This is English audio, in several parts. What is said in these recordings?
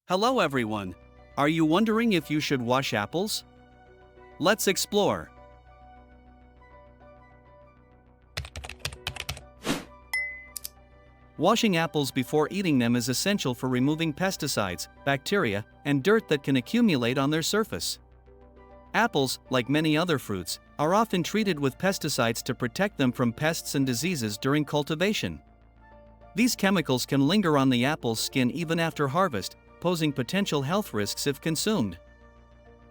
Hello everyone. Are you wondering if you should wash apples? Let's explore. Washing apples before eating them is essential for removing pesticides, bacteria, and dirt that can accumulate on their surface. Apples, like many other fruits, are often treated with pesticides to protect them from pests and diseases during cultivation. These chemicals can linger on the apple's skin even after harvest, posing potential health risks if consumed.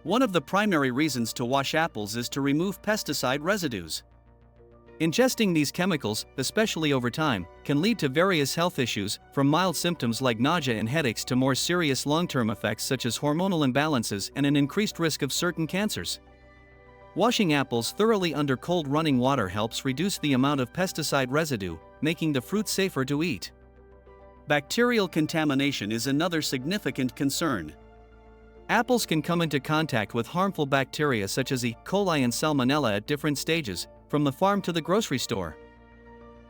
One of the primary reasons to wash apples is to remove pesticide residues. Ingesting these chemicals, especially over time, can lead to various health issues, from mild symptoms like nausea and headaches to more serious long-term effects such as hormonal imbalances and an increased risk of certain cancers. Washing apples thoroughly under cold running water helps reduce the amount of pesticide residue, making the fruit safer to eat. Bacterial contamination is another significant concern. Apples can come into contact with harmful bacteria such as E. coli and Salmonella at different stages, from the farm to the grocery store.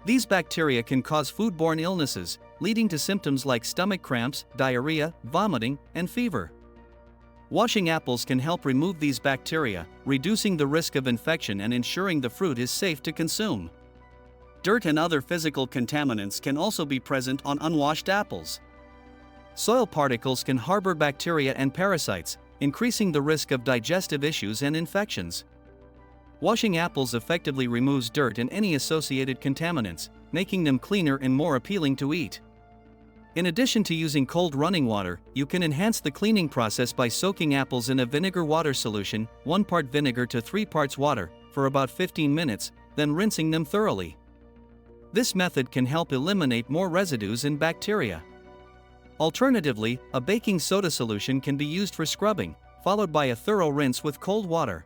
These bacteria can cause foodborne illnesses, leading to symptoms like stomach cramps, diarrhea, vomiting, and fever. Washing apples can help remove these bacteria, reducing the risk of infection and ensuring the fruit is safe to consume. Dirt and other physical contaminants can also be present on unwashed apples. Soil particles can harbor bacteria and parasites, increasing the risk of digestive issues and infections. Washing apples effectively removes dirt and any associated contaminants, making them cleaner and more appealing to eat. In addition to using cold running water, you can enhance the cleaning process by soaking apples in a vinegar water solution, 1 part vinegar to 3 parts water, for about 15 minutes, then rinsing them thoroughly. This method can help eliminate more residues and bacteria. Alternatively, a baking soda solution can be used for scrubbing, followed by a thorough rinse with cold water.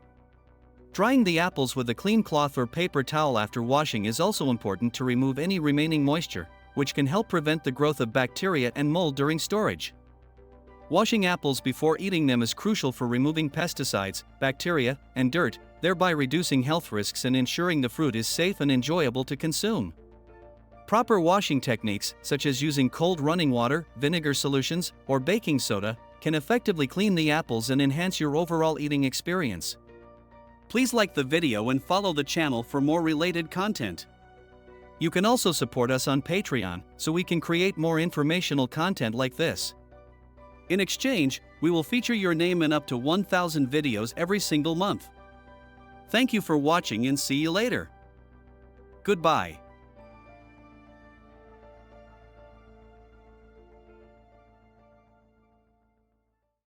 Drying the apples with a clean cloth or paper towel after washing is also important to remove any remaining moisture, which can help prevent the growth of bacteria and mold during storage. Washing apples before eating them is crucial for removing pesticides, bacteria, and dirt, thereby reducing health risks and ensuring the fruit is safe and enjoyable to consume. Proper washing techniques, such as using cold running water, vinegar solutions, or baking soda, can effectively clean the apples and enhance your overall eating experience. Please like the video and follow the channel for more related content. You can also support us on Patreon, so we can create more informational content like this. In exchange, we will feature your name in up to 1,000 videos every single month. Thank you for watching and see you later. Goodbye.